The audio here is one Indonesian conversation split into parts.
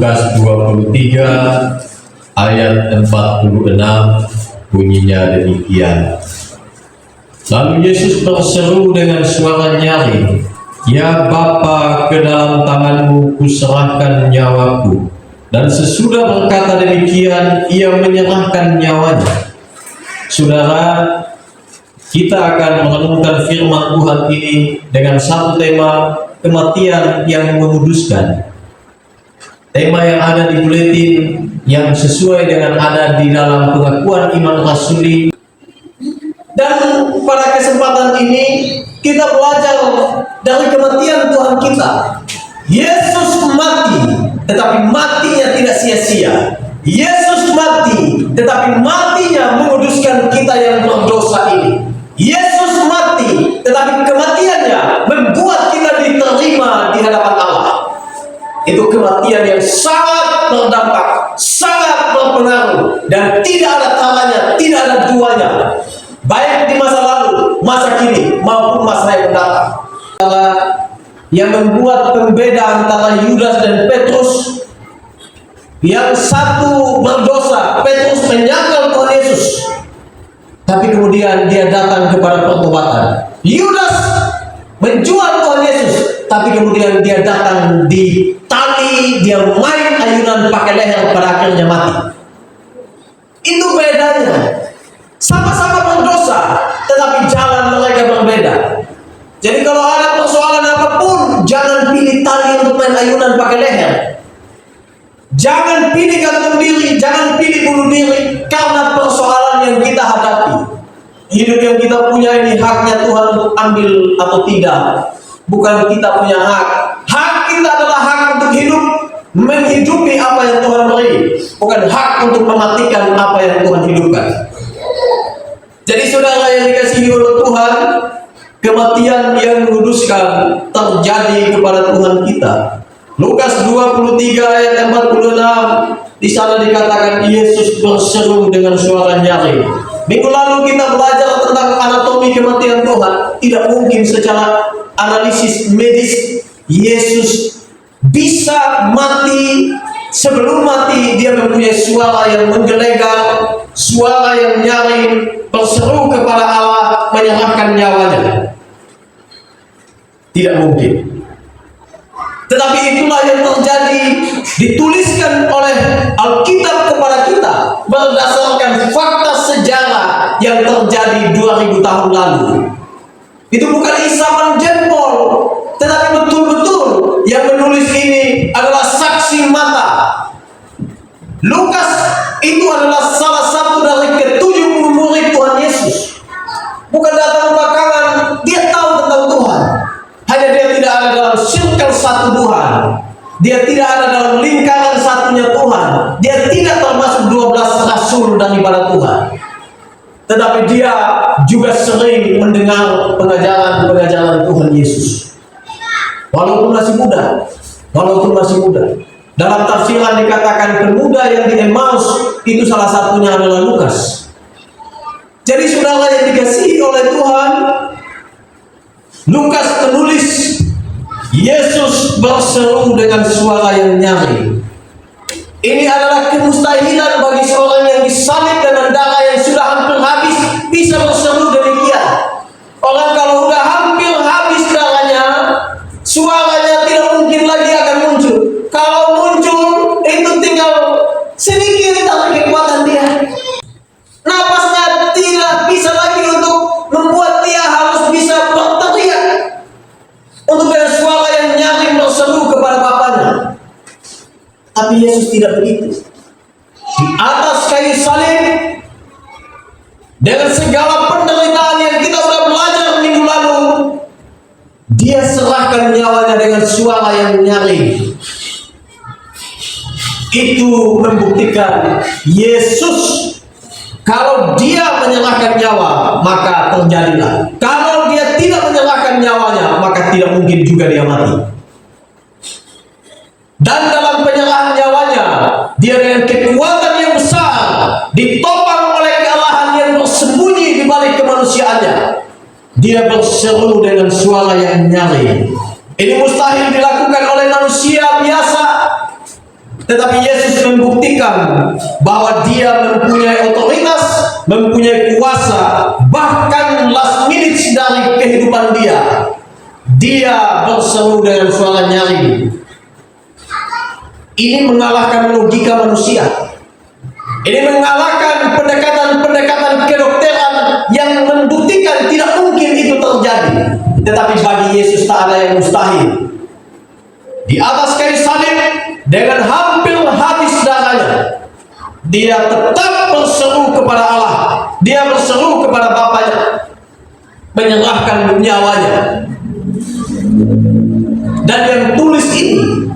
Lukas 23 ayat 46 bunyinya demikian. Lalu Yesus berseru dengan suara nyaring, "Ya Bapa, ke dalam tangan-Mu kuserahkan nyawaku." Dan sesudah berkata demikian, ia menyerahkan nyawanya. Saudara, kita akan merenungkan firman Tuhan ini dengan satu tema, kematian yang menguduskan. Tema yang ada di buletin yang sesuai dengan ada di dalam pengakuan iman rasuli. Dan pada kesempatan ini kita belajar dari kematian Tuhan kita. Yesus mati, tetapi matinya tidak sia-sia. Yesus mati, tetapi matinya menguduskan kita yang berdosa ini. Yesus mati, tetapi kematiannya membuat kita diterima di hadapan Allah. Itu kematian yang sangat berdampak, sangat berpengaruh, dan tidak ada taranya, tidak ada duanya, baik di masa lalu, masa kini, maupun masa yang mendatang. Yang membuat pembeda antara Yudas dan Petrus, yang satu berdosa, Petrus menyangkal Tuhan Yesus, tapi kemudian dia datang kepada pertobatan. Yudas menjual Tuhan Yesus, tapi kemudian dia datang di tali, dia main ayunan pakai leher, pada akhirnya mati. Itu bedanya. Sama-sama berdosa, tetapi jalan mereka berbeda. Jadi kalau ada persoalan apapun, jangan pilih tali untuk main ayunan pakai leher. Jangan pilih gantung diri, jangan pilih bunuh diri, karena persoalan yang kita hadapi. Hidup yang kita punya ini haknya Tuhan untuk ambil atau tidak. Bukan kita punya hak. Hak kita adalah hak untuk hidup, menghidupi apa yang Tuhan beri. Bukan hak untuk mematikan apa yang Tuhan hidupkan. Jadi saudara yang dikasihi oleh Tuhan, kematian yang menguduskan terjadi kepada Tuhan kita. Lukas 23 ayat 46, di sana dikatakan Yesus berseru dengan suara nyaring. Minggu lalu kita belajar tentang anatomi kematian Tuhan. Tidak mungkin secara analisis medis Yesus bisa mati. Sebelum mati dia mempunyai suara yang menggelegar, suara yang nyaring, berseru kepada Allah, menyerahkan nyawanya. Tidak mungkin. Tetapi itulah yang terjadi, dituliskan oleh Alkitab kepada kita berdasarkan fakta sejarah yang terjadi 2000 tahun lalu. Itu bukan isapan jempol, tetapi betul-betul yang menulis ini adalah saksi mata. Lukas itu adalah salah satu dari ke-70 murid Tuhan Yesus. Bukan datang belakangan, dia tahu tentang Tuhan. Hanya dia tidak ada dalam circle satu Tuhan. Dia tidak ada dalam lingkaran satunya Tuhan. Dia tidak termasuk 12 rasul daripada Tuhan. Tetapi dia juga sering mendengar pengajaran Tuhan Yesus. Walaupun masih muda. Dalam tafsiran dikatakan pemuda yang di Emmaus itu salah satunya adalah Lukas. Jadi saudara yang dikasihi oleh Tuhan, Lukas menulis Yesus berseru dengan suara yang nyaring. Ini adalah kemustahilan bagi seorang yang disalib dengan darah yang sudah hampir habis bisa berseru demikian. Orang kalau sudah hampir habis darahnya, suaranya tidak mungkin lagi akan muncul. Kalau muncul, itu tinggal sedikit dari kekuatan dia. Napasnya tidak bisa lagi untuk membuat dia harus bisa berteriak untuk dengan suara yang nyaring berseru kepada Bapanya. Tapi Yesus tidak begitu. Di atas kayu salib, dengan segala penderitaan yang kita sudah belajar minggu lalu, dia serahkan nyawanya dengan suara yang nyaring. Itu membuktikan Yesus, kalau dia menyerahkan nyawa, maka terjadilah. Kalau dia tidak menyerahkan nyawanya, maka tidak mungkin juga dia mati. Dan dalam penyerahan nyawanya, dia dengan kekuatan yang besar, ditopang oleh kealahan yang bersembunyi di balik kemanusiaannya, dia berseru dengan suara yang nyaring. Ini mustahil dilakukan oleh manusia biasa. Tetapi Yesus membuktikan bahwa dia mempunyai otoritas, mempunyai kuasa, bahkan last minute dari kehidupan dia. Dia berseru dengan suara nyaring. Ini mengalahkan logika manusia. Ini mengalahkan pendekatan-pendekatan kedokteran yang membuktikan tidak mungkin itu terjadi. Tetapi bagi Yesus tak ada yang mustahil. Di atas kayu salib dengan hampir habis darahnya, dia tetap berseru kepada Allah. Dia berseru kepada Bapanya, menyerahkan nyawanya. Dan yang tulis ini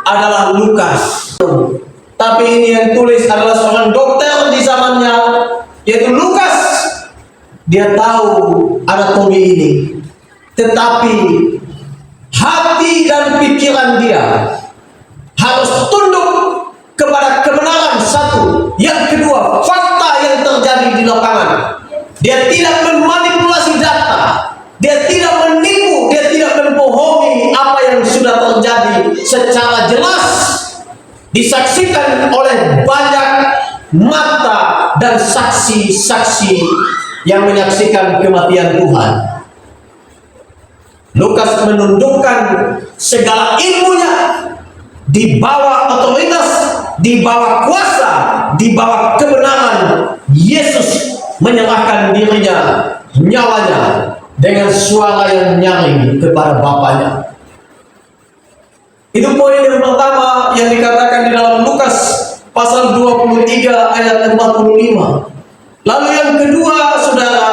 adalah Lukas. Tapi ini yang tulis adalah seorang dokter di zamannya, yaitu Lukas. Dia tahu anatomi ini, tetapi hati dan pikiran dia harus tunduk kepada kebenaran satu. Yang kedua, fakta yang terjadi di lapangan. Dia tidak memanipulasi data, dia tidak menipu, dia tidak membohongi. Apa yang sudah terjadi secara jelas disaksikan oleh banyak mata dan saksi-saksi yang menyaksikan kematian Tuhan. Lukas menundukkan segala ilmunya di bawah otoritas, di bawah kuasa, di bawah kebenaran. Yesus menyerahkan dirinya, nyawanya, dengan suara yang nyaring kepada Bapanya. Itu poin yang pertama yang dikatakan di dalam Lukas pasal 23 ayat 45. Lalu yang kedua, saudara,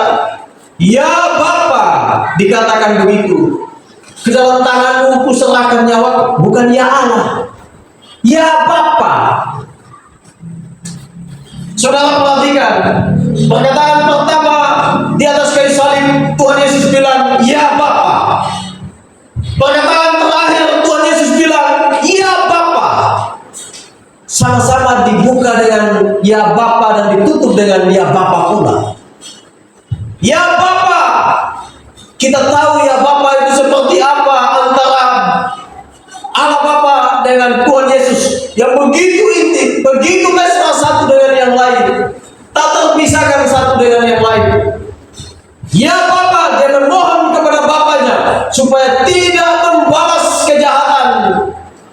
ya Bapa, dikatakan begitu. Ke dalam tanganmu kuserahkan nyawa, bukan ya Allah. Ya Bapa. Saudara perhatikan, perkataan pertama di atas kayu salib, Tuhan Yesus bilang, ya Bapa. Perkataan terakhir, Tuhan Yesus bilang, ya Bapa. Sama-sama dibuka dengan ya Bapa dan ditutup dengan ya Bapa pula. Ya Bapa. Kita tahu ya Bapa itu seperti apa antara Allah Bapa dengan Tuhan Yesus yang begitu intim, begitu mesra satu dengan yang lain, tak terpisahkan satu dengan yang lain. Ya Bapa, dia memohon kepada Bapanya supaya tidak membalas kejahatan,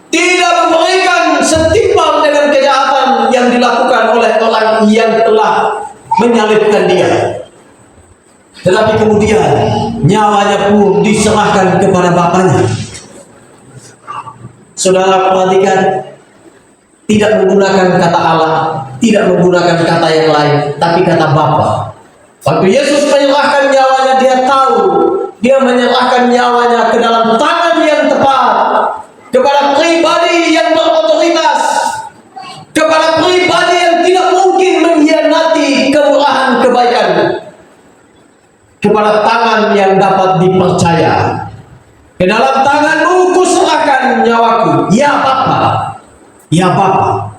tidak memberikan setimpal dengan kejahatan yang dilakukan oleh orang yang telah menyalibkan dia. Tetapi kemudian nyawanya pun diserahkan kepada Bapanya. Saudara perhatikan, tidak menggunakan kata Allah, tidak menggunakan kata yang lain, tapi kata Bapa. Waktu Yesus menyerahkan nyawanya, dia tahu dia menyerahkan nyawanya ke dalam tangan yang tepat, kepada pribadi yang berotoritas, kepada pribadi yang tidak mungkin mengkhianati kemurahan kebaikan, kepada tangan yang dapat dipercaya. Ke dalam tanganmu kuserahkan nyawaku, ya Bapa, ya Bapa.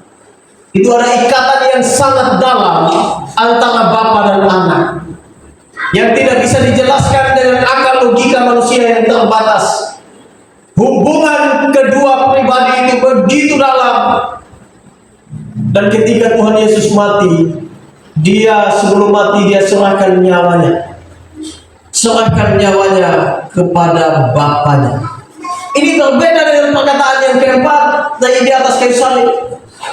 Itu ada ikatan yang sangat dalam antara Bapa dan Anak, yang tidak bisa dijelaskan dengan akal logika manusia yang terbatas. Hubungan kedua pribadi itu begitu dalam. Dan ketika Tuhan Yesus mati, dia sebelum mati dia serahkan nyawanya. Serahkan nyawanya kepada Bapanya. Ini berbeda dengan perkataan yang keempat dari di atas kayu salib.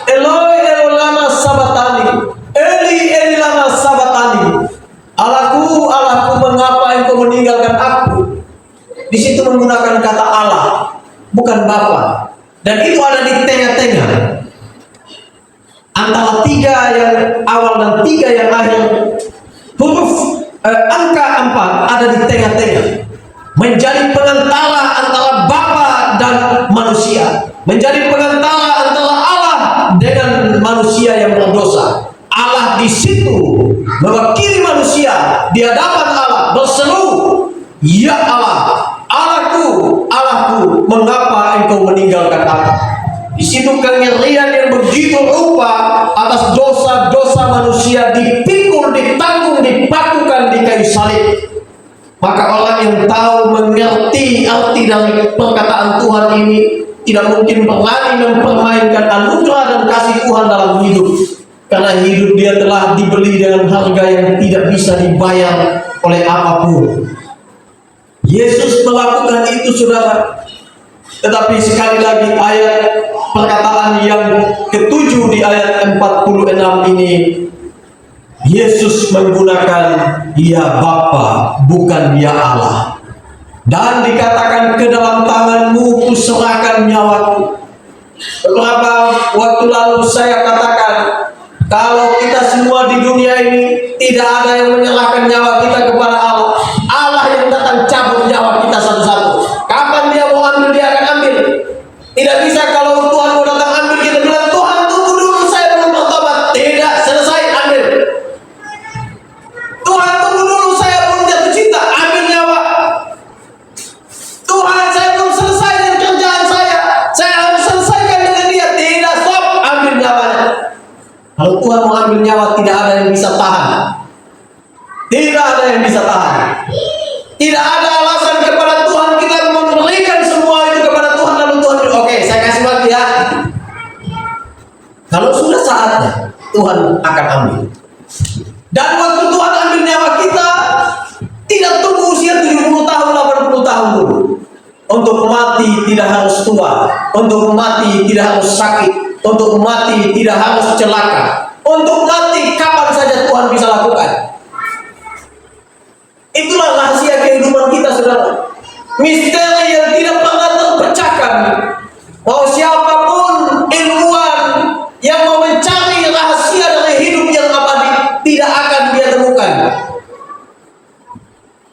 Eloi, Eloi lama sabatani. Eli, Eli lama sabatani. Allahku, Allahku, mengapa engkau meninggalkan aku? Di situ menggunakan kata Allah, bukan Bapa. Dan itu ada di tengah-tengah antara tiga yang awal dan tiga yang akhir. Huruf angka 4 ada di tengah-tengah, menjadi pengantara antara Bapa dan manusia, menjadi pengantara antara Allah dengan manusia yang berdosa. Allah di situ mewakili manusia di hadapan Allah, berseru, ya Allah, Allahku, Allahku, mengapa engkau meninggalkan aku? Di situ kengerian yang begitu rupa atas dosa-dosa manusia dipikul, ditanggung, dipakukan di kayu salib. Maka orang yang tahu mengerti arti dari perkataan Tuhan ini tidak mungkin berani mempermainkan anugerah dan kasih Tuhan dalam hidup. Karena hidup dia telah dibeli dengan harga yang tidak bisa dibayar oleh apapun. Yesus melakukan itu, saudara. Tetapi sekali lagi ayat perkataan yang ketujuh di ayat 46 ini, Yesus menggunakan "Ya Bapa", bukan "Ya Allah". Dan dikatakan, "Ke dalam tanganmu kuserahkan nyawaku." Beberapa waktu lalu saya katakan, kalau kita semua di dunia ini tidak ada yang menyerahkan nyawa kita kepada Allah, Allah yang datang cabut nyawa kita satu-satu. Kapan dia mau ambil, dia akan ambil. Tidak bisa kalau Tuhan mau datang ambil, kita bilang, "Tuhan, tunggu dulu, saya belum bertobat." Tidak, selesai, ambil. "Tuhan, tunggu dulu, saya belum jatuh cinta." Ambil nyawa. "Tuhan, saya belum selesai dengan kerjaan saya harus selesaikan dengan dia." Tidak, stop, ambil nyawanya. Kalau Tuhan mau ambil nyawa, tidak ada yang bisa tahan. Tidak ada yang bisa tahan. Tidak ada alasan kepada Tuhan kita memberikan semua itu kepada Tuhan lalu Tuhan bilang, "Oke, saya kasih waktu ya." Kalau sudah saatnya, Tuhan akan ambil. Dan waktu Tuhan ambil nyawa kita, tidak tunggu usia 70 tahun, 80 tahun dulu. Untuk mati tidak harus tua, untuk mati tidak harus sakit, untuk mati tidak harus celaka. Untuk mati kapan saja Tuhan bisa lakukan. Itulah rahasia kehidupan kita, saudara. Misteri yang tidak pernah terpecahkan. Bahwa siapapun ilmuwan yang mau mencari rahasia dari hidup yang abadi, tidak akan dia temukan.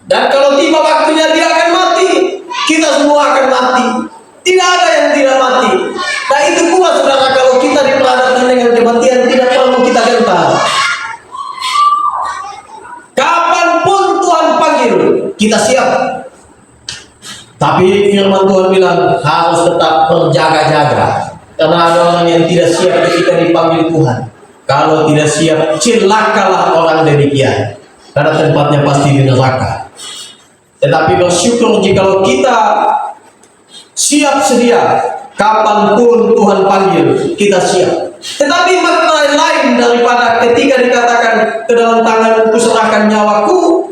Dan kalau tiba waktunya dia akan mati, kita semua akan mati. Tidak ada yang tidak mati. Nah itu pula, saudara, kalau kita diperhadapkan dengan kematian, tidak perlu kita gentar. Kapanpun Tuhan panggil, kita siap. Tapi firman Tuhan bilang harus tetap berjaga-jaga. Karena ada orang yang tidak siap ketika dipanggil Tuhan. Kalau tidak siap, celakalah orang demikian. Karena tempatnya pasti di neraka. Tetapi bersyukur jikalau kita siap sedia, kapanpun Tuhan panggil, kita siap. Tetapi makna lain daripada ketika dikatakan, "Ke dalam tanganmu kuserahkan nyawaku",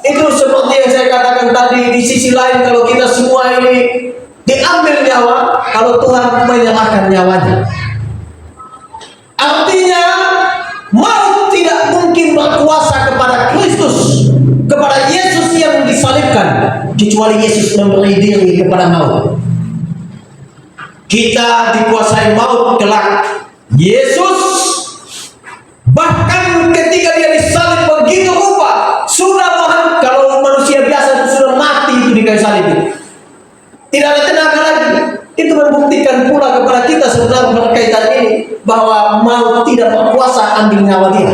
itu seperti yang saya katakan tadi, di sisi lain kalau kita semua ini diambil nyawa, kalau Tuhan menyerahkan nyawanya, artinya maut tidak mungkin berkuasa kepada Kristus, kepada Yesus yang disalibkan, kecuali Yesus memberi diri kepada maut. Kita dikuasai maut kelak. Yesus bahkan ketika dia disalib begitu rupa, sudah kalau manusia biasa itu sudah mati itu di kayu salib. Tidak ada tenaga lagi. Itu membuktikan pula kepada kita sebenarnya berkaitan ini, bahwa maut tidak berkuasa ambil nyawa dia.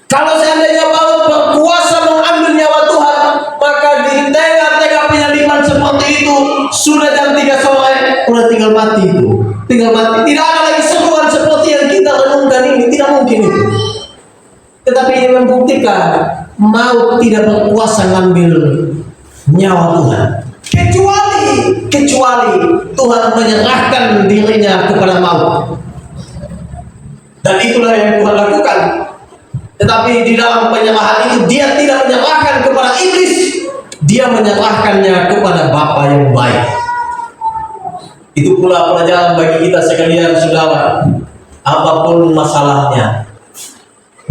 Kalau seandainya maut berkuasa mengambil nyawa Tuhan, maka di tengah-tengah penyaliban seperti itu, sudah jam 3 sore, udah tinggal mati itu. Tinggal mati. Tidak ada lagi seruan seperti yang kita renungkan ini. Tidak mungkin itu. Tetapi ini membuktikan maut tidak berkuasa mengambil nyawa Tuhan. Kecuali Tuhan menyerahkan dirinya kepada maut. Dan itulah yang Tuhan lakukan. Tetapi di dalam penyerahan itu, dia tidak menyerahkan kepada iblis, dia menyerahkannya kepada Bapa yang baik. Itu pula pelajaran bagi kita sekalian, saudara. Apapun masalahnya,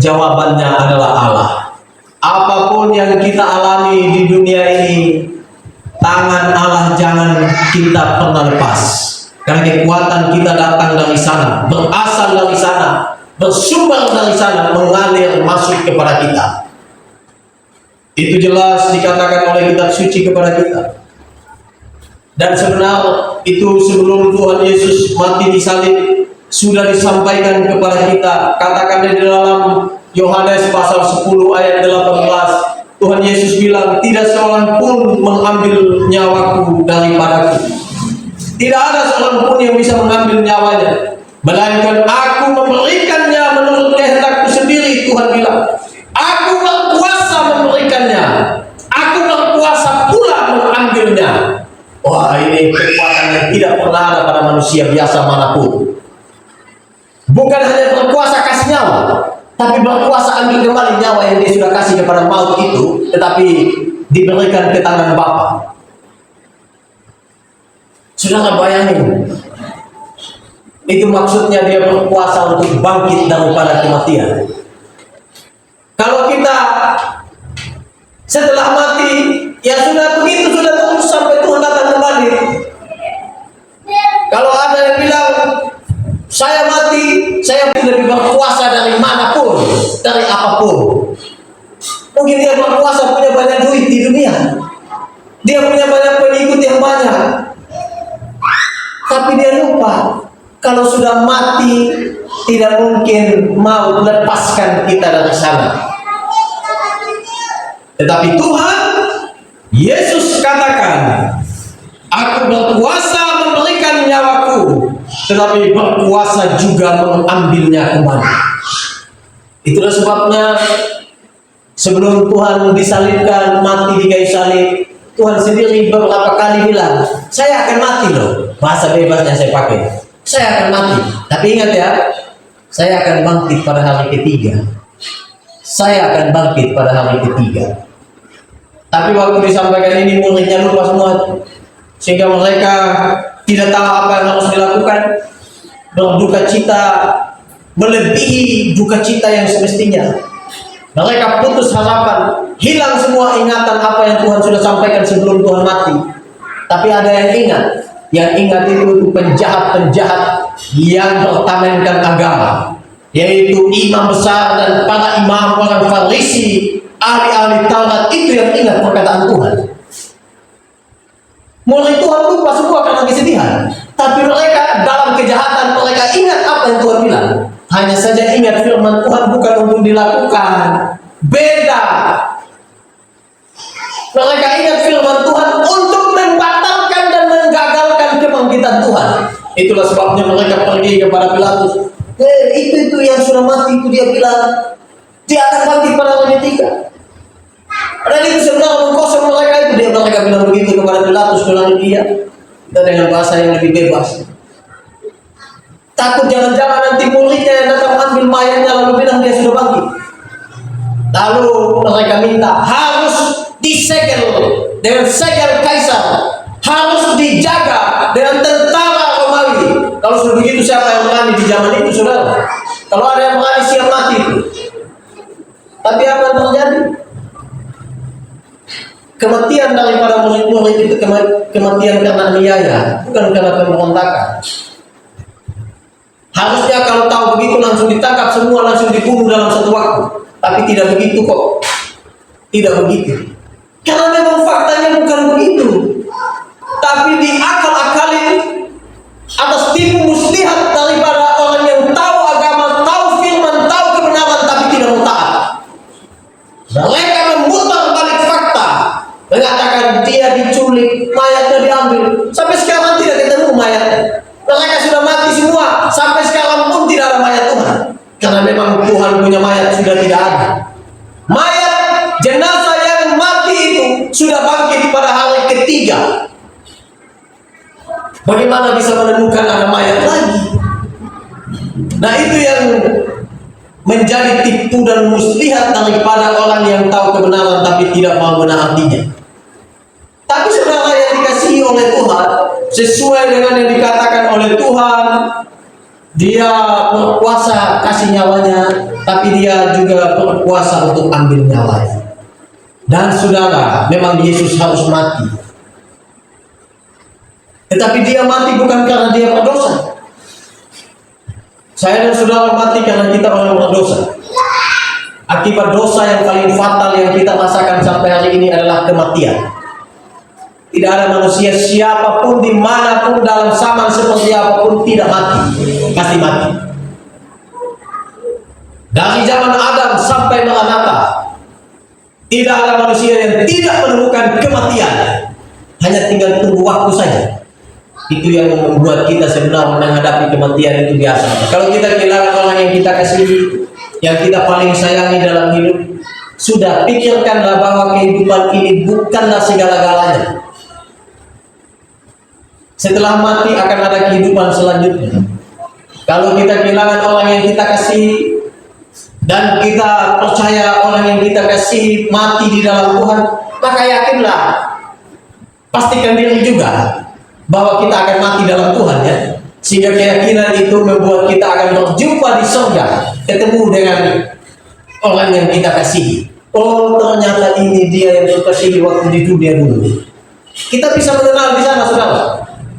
jawabannya adalah Allah. Apapun yang kita alami di dunia ini, tangan Allah jangan kita pernah lepas. Karena kekuatan kita datang dari sana, berasal dari sana, bersumber dari sana, mengalir masuk kepada kita. Itu jelas dikatakan oleh kitab suci kepada kita. Dan sebenarnya itu sebelum Tuhan Yesus mati di salib sudah disampaikan kepada kita. Katakan di dalam Yohanes pasal 10 ayat 18, Tuhan Yesus bilang, "Tidak seorang pun mengambil nyawaku daripadaku." Tidak ada seorang pun yang bisa mengambil nyawanya, melainkan aku memberikannya menurut kehendakku sendiri. Tuhan bilang, "Aku berkuasa memberikannya, aku berkuasa pula mengambilnya." Wah, ini manusia biasa manapun. Bukan hanya berkuasa kasih nyawa, tapi berkuasa ambil kembali nyawa yang dia sudah kasih kepada maut itu, tetapi diberikan ke tangan Bapa. Saudara bayangin, itu maksudnya dia berkuasa untuk bangkit daripada kematian. Kalau kita setelah mati, ya sudah begitu, sudah terus sampai Tuhan datang kembali. Kalau ada yang bilang, saya mati, saya lebih berkuasa dari manapun, dari apapun. Mungkin dia berkuasa, punya banyak duit di dunia, dia punya banyak pengikut yang banyak, tapi dia lupa kalau sudah mati tidak mungkin mau lepaskan kita dari sana. Tetapi Tuhan Yesus katakan, aku berkuasa memberikan nyawaku, tetapi berkuasa juga mengambilnya kembali. Itulah sebabnya sebelum Tuhan disalibkan, mati di kayu salib, Tuhan sendiri beberapa kali bilang, saya akan mati loh. Bahasa bebasnya saya pakai, saya akan mati. Tapi ingat ya, saya akan bangkit pada hari ketiga. Saya akan bangkit pada hari ketiga. Tapi waktu disampaikan ini, muridnya lupa semua, sehingga mereka tidak tahu apa yang harus dilakukan. Berduka cita melebihi duka cita yang semestinya. Mereka putus harapan, hilang semua ingatan apa yang Tuhan sudah sampaikan sebelum Tuhan mati. Tapi ada yang ingat. Yang ingat itu penjahat-penjahat yang bertamenkan agama, yaitu imam besar dan para imam, orang Farisi, ahli-ahli Taurat, itu yang ingat perkataan Tuhan. Murid Tuhan lupa semua karena kesedihan, tapi mereka dalam kejahatan mereka ingat apa yang Tuhan bilang. Hanya saja ingat firman Tuhan bukan untuk dilakukan. Beda. Mereka ingat firman Tuhan untuk membatalkan dan menggagalkan kebangkitan Tuhan. Itulah sebabnya mereka pergi kepada Pilatus. Itu yang sudah mati itu dia bilang dia akan bangkit pada hari ketiga. Dan itu sebenarnya mengkosong mereka itu. Mereka bilang begitu kepada Pilatus, bilang dia dengan bahasa yang lebih bebas. Takut jangan-jangan nanti muridnya yang datang ambil mayatnya lalu bilang dia sudah bangkit. Lalu mereka minta harus disegel dengan segel kaisar, harus dijaga dengan tentara Romawi. Kalau sudah begitu, siapa yang berani di zaman itu, saudara? Kalau ada yang berani, siap mati itu. Tapi apa yang terjadi? Kematian daripada murid-murid itu kematian karena niaya, bukan karena pemberontakan. Harusnya kalau tahu begitu langsung ditangkap semua, langsung dibunuh dalam satu waktu. Tapi tidak begitu kok. Tidak begitu. Karena memang faktanya bukan begitu. Tapi diakal-akalin atas tipu muslihat daripada orang yang tahu agama, tahu firman, tahu kebenaran, tapi tidak mau taat. Mereka memutar balik fakta, mengatakan dia diculik, mayatnya diambil. Sampai sekarang tidak ketemu mayatnya. Mereka sudah mati semua, sampai sekarang pun tidak ada mayat Tuhan. Karena memang Tuhan punya mayat sudah tidak ada. Mayat jenazah yang mati itu sudah bangkit pada hari ketiga. Bagaimana bisa menemukan ada mayat lagi? Nah, itu yang menjadi tipu dan muslihat daripada orang yang tahu kebenaran tapi tidak mau menaatinya. Tapi saudara yang dikasihi oleh Tuhan, sesuai dengan yang dikatakan oleh Tuhan, dia berkuasa kasih nyawanya, tapi dia juga berkuasa untuk ambil nyawanya. Dan saudara, memang Yesus harus mati. Tetapi dia mati bukan karena dia berdosa. Saya dan saudara mati karena kita orang berdosa. Akibat dosa yang paling fatal yang kita rasakan sampai hari ini adalah kematian. Tidak ada manusia siapapun dimanapun dalam zaman seperti apapun tidak mati, pasti mati. Dari zaman Adam sampai Maranatha, tidak ada manusia yang tidak menemukan kematian. Hanya tinggal tunggu waktu saja. Itu yang membuat kita sebenarnya menghadapi kematian itu biasa. Kalau kita kehilangan orang yang kita kasihi, yang kita paling sayangi dalam hidup, sudah pikirkanlah bahwa kehidupan ini bukanlah segala-galanya. setelah mati akan ada kehidupan selanjutnya. Kalau kita kehilangan orang yang kita kasih dan kita percaya orang yang kita kasih mati di dalam Tuhan, maka yakinlah, pastikan diri juga bahwa kita akan mati dalam Tuhan, ya. Sehingga keyakinan itu membuat kita akan berjumpa di surga, ketemu dengan orang yang kita kasihi. Oh, ternyata ini dia yang kukasihi waktu di dunia dulu. Kita bisa mengenal di sana, saudara.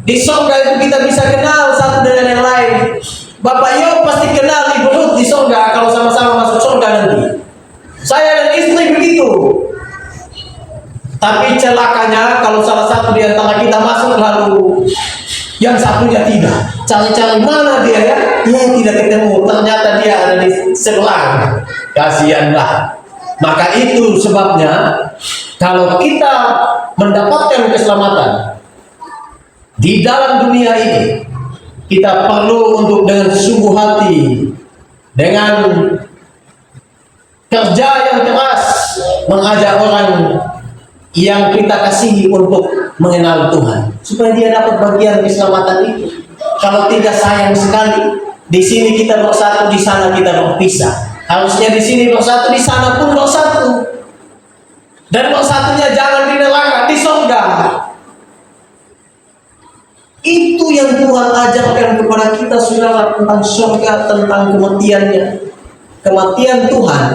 Di surga itu kita bisa kenal satu dengan yang lain. Bapak Yob pasti kenal Ibu Ruth di surga kalau sama-sama masuk surga nanti. Saya dan istri begitu. Tapi celakanya kalau salah satu di antara kita masuk lalu yang satunya tidak. Cari-cari mana dia, ya? Ya, tidak ketemu. Ternyata dia ada di sebelah. Kasihanlah. Maka itu sebabnya kalau kita mendapatkan keselamatan di dalam dunia ini, kita perlu untuk dengan sungguh hati, dengan kerja yang keras, mengajak orang yang kita kasihi untuk mengenal Tuhan, supaya dia dapat bagian keselamatan itu. Kalau tidak, sayang sekali. Di sini kita bersatu, di sana kita berpisah. Harusnya di sini bersatu, di sana pun bersatu. Dan bersatunya jangan di neraka, di surga. Itu yang Tuhan ajarkan kepada kita, saudara, tentang surga, tentang kematiannya. Kematian Tuhan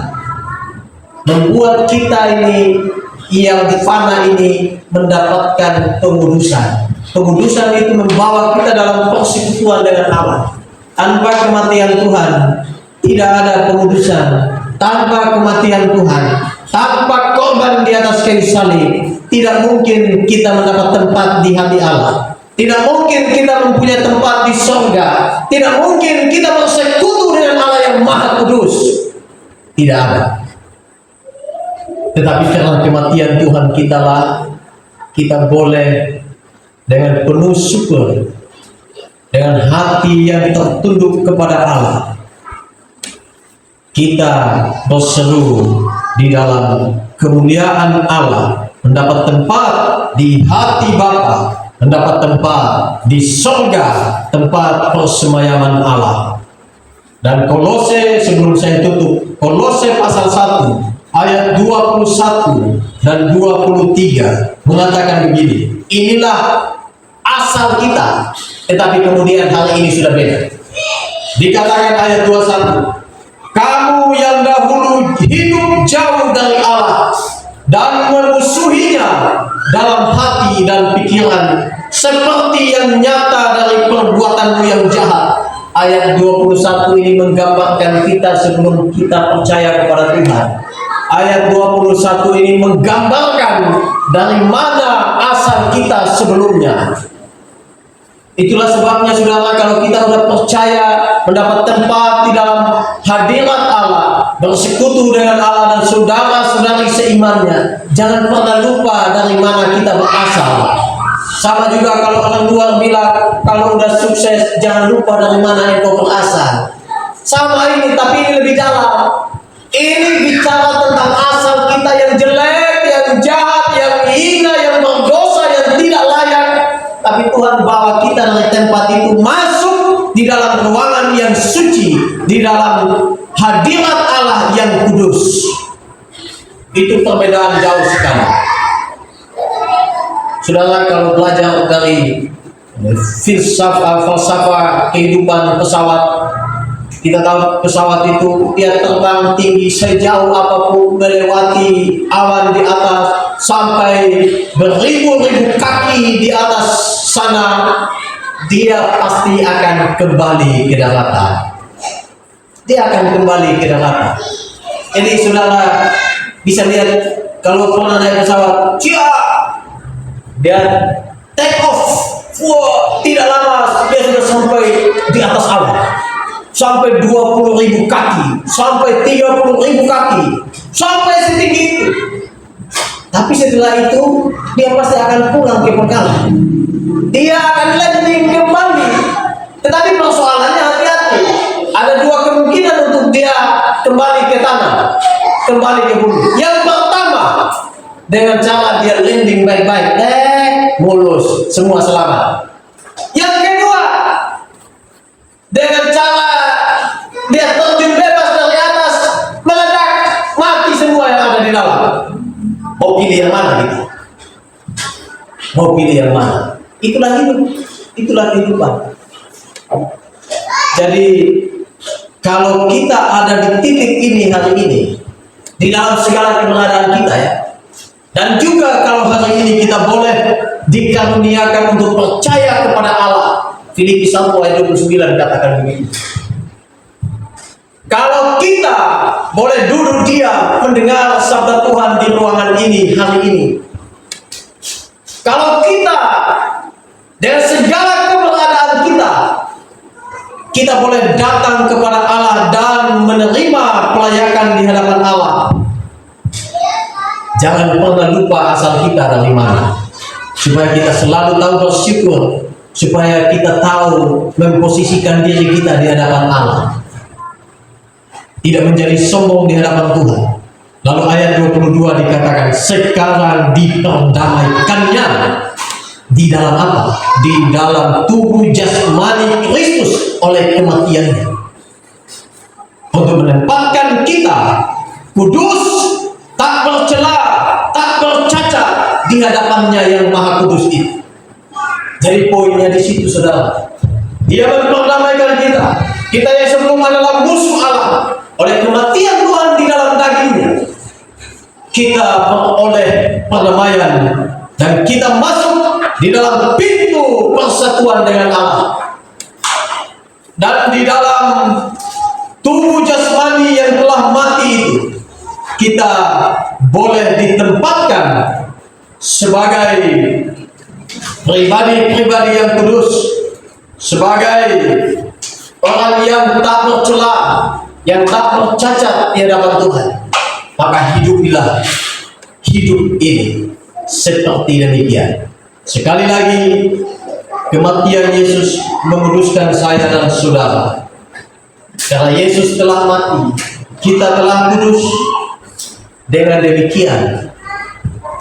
membuat kita ini yang fana ini mendapatkan pengudusan. Pengudusan itu membawa kita dalam persekutuan dengan Allah. Tanpa kematian Tuhan tidak ada pengudusan. Tanpa kematian Tuhan, tanpa korban di atas kayu salib, tidak mungkin kita mendapat tempat di hati Allah. Tidak mungkin kita mempunyai tempat di surga. Tidak mungkin kita bersekutu dengan Allah yang Maha Kudus. Tidak ada. Tetapi karena kematian Tuhan kita boleh dengan penuh syukur, dengan hati yang tertunduk kepada Allah, kita berseru di dalam kemuliaan Allah, mendapat tempat di hati Bapa, mendapat tempat di surga, tempat persemayaman Allah. Dan Kolose, sebelum saya tutup, Kolose pasal 1 ayat 21 dan 23 mengatakan begini, inilah asal kita, tetapi kemudian hal ini sudah beda. Dikatakan ayat 21, kamu yang dahulu hidup jauh dari Allah dan memusuhinya dalam hati dan pikiran, seperti yang nyata dari perbuatanmu yang jahat. Ayat 21 ini menggambarkan kita sebelum kita percaya kepada Tuhan. Ayat 21 ini menggambarkan dari mana asal kita sebelumnya. Itulah sebabnya, saudara, kalau kita sudah percaya, mendapat tempat di dalam hadirat Allah, bersekutu dengan Allah dan saudara-saudari seimannya, jangan pernah lupa dari mana kita berasal. Sama juga kalau orang luar bilang, kalau udah sukses, jangan lupa dari mana engkau berasal. Sama ini, tapi ini lebih dalam. Ini bicara tentang asal kita yang jelek, yang jahat, yang hina, yang berdosa, yang tidak layak. Tapi Tuhan bawa kita dari tempat itu masuk di dalam ruangan yang suci, di dalam hadirat Allah yang kudus. Itu perbedaan jauh sekali. Saudara, kalau belajar dari falsafah kehidupan pesawat, kita tahu pesawat itu dia terbang tinggi sejauh apapun, melewati awan di atas sampai beribu-ribu kaki di atas sana, dia pasti akan kembali ke daratan. Dia akan kembali ke daratan. Jadi saudara bisa lihat kalau pernah naik pesawat, dia take off, tidak lama dia sudah sampai di atas awan. Sampai 20.000 kaki, sampai 30.000 kaki, sampai setinggi itu. Tapi setelah itu dia pasti akan pulang ke pangkalan. Dia akan landing kembali. Tetapi persoalannya hati-hati. Ada dua kemungkinan untuk dia kembali ke tanah, kembali ke bumi. Yang pertama, dengan cara dia landing baik-baik, mulus, semua selamat. pilih yang mana kita? Mau pilih yang mana? Itulah hidup, itulah kehidupan. Jadi kalau kita ada di titik ini hari ini, di dalam segala keberadaan kita ya, dan juga kalau hari ini kita boleh dikaruniakan untuk percaya kepada Allah. Filipi 1 ayat 29 katakan begitu. Kalau kita boleh duduk diam mendengar sabda Tuhan di ruangan ini hari ini, kalau kita dengan segala keberadaan kita boleh datang kepada Allah dan menerima pelayakan di hadapan Allah. Jangan pernah lupa asal kita dari mana, supaya kita selalu tahu bersyukur, supaya kita tahu memposisikan diri kita di hadapan Allah, tidak menjadi sombong di hadapan Tuhan. Lalu ayat 22 dikatakan, sekarang diperdamaikannya di dalam apa? Di dalam tubuh jasmani Kristus oleh kematiannya, untuk menempatkan kita kudus, tak bercela, tak bercacat di hadapannya yang maha kudus itu. Jadi poinnya di situ, saudara. Dia memperdamaikan kita. Kita yang sebelum adalah musuh Allah, oleh kematian Tuhan di dalam dagingnya, kita beroleh perdamaian dan kita masuk di dalam pintu persatuan dengan Allah. Dan di dalam tubuh jasmani yang telah mati itu, kita boleh ditempatkan sebagai pribadi-pribadi yang kudus, sebagai orang yang tak bercela, yang tak bercacat di hadapan Tuhan. Maka hidupilah hidup ini seperti demikian. Sekali lagi, kematian Yesus menguduskan saya dan saudara. Karena Yesus telah mati, kita telah kudus. Dengan demikian,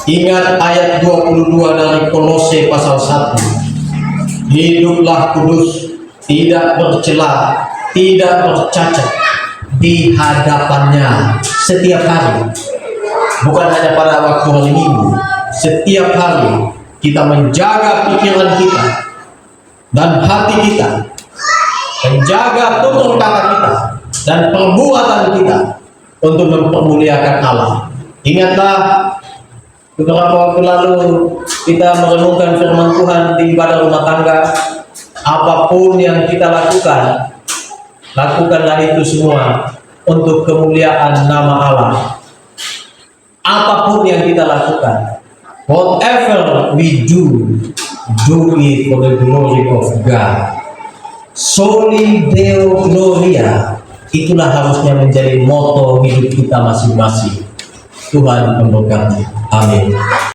ingat ayat 22 dari Kolose pasal 1. Hiduplah kudus, tidak bercela, tidak bercacat di hadapannya setiap hari. Bukan hanya pada waktu hari Minggu, setiap hari kita menjaga pikiran kita dan hati kita, menjaga tutur kata kita dan perbuatan kita untuk mempermuliakan Allah. Ingatlah, beberapa waktu lalu kita merenungkan firman Tuhan di ibadah rumah tangga. Apapun yang kita lakukan, lakukanlah itu semua untuk kemuliaan nama Allah. Apapun yang kita lakukan, whatever we do, do it for the glory of God. Soli Deo Gloria, itulah harusnya menjadi moto hidup kita masing-masing. Tuhan memberkati. Amin.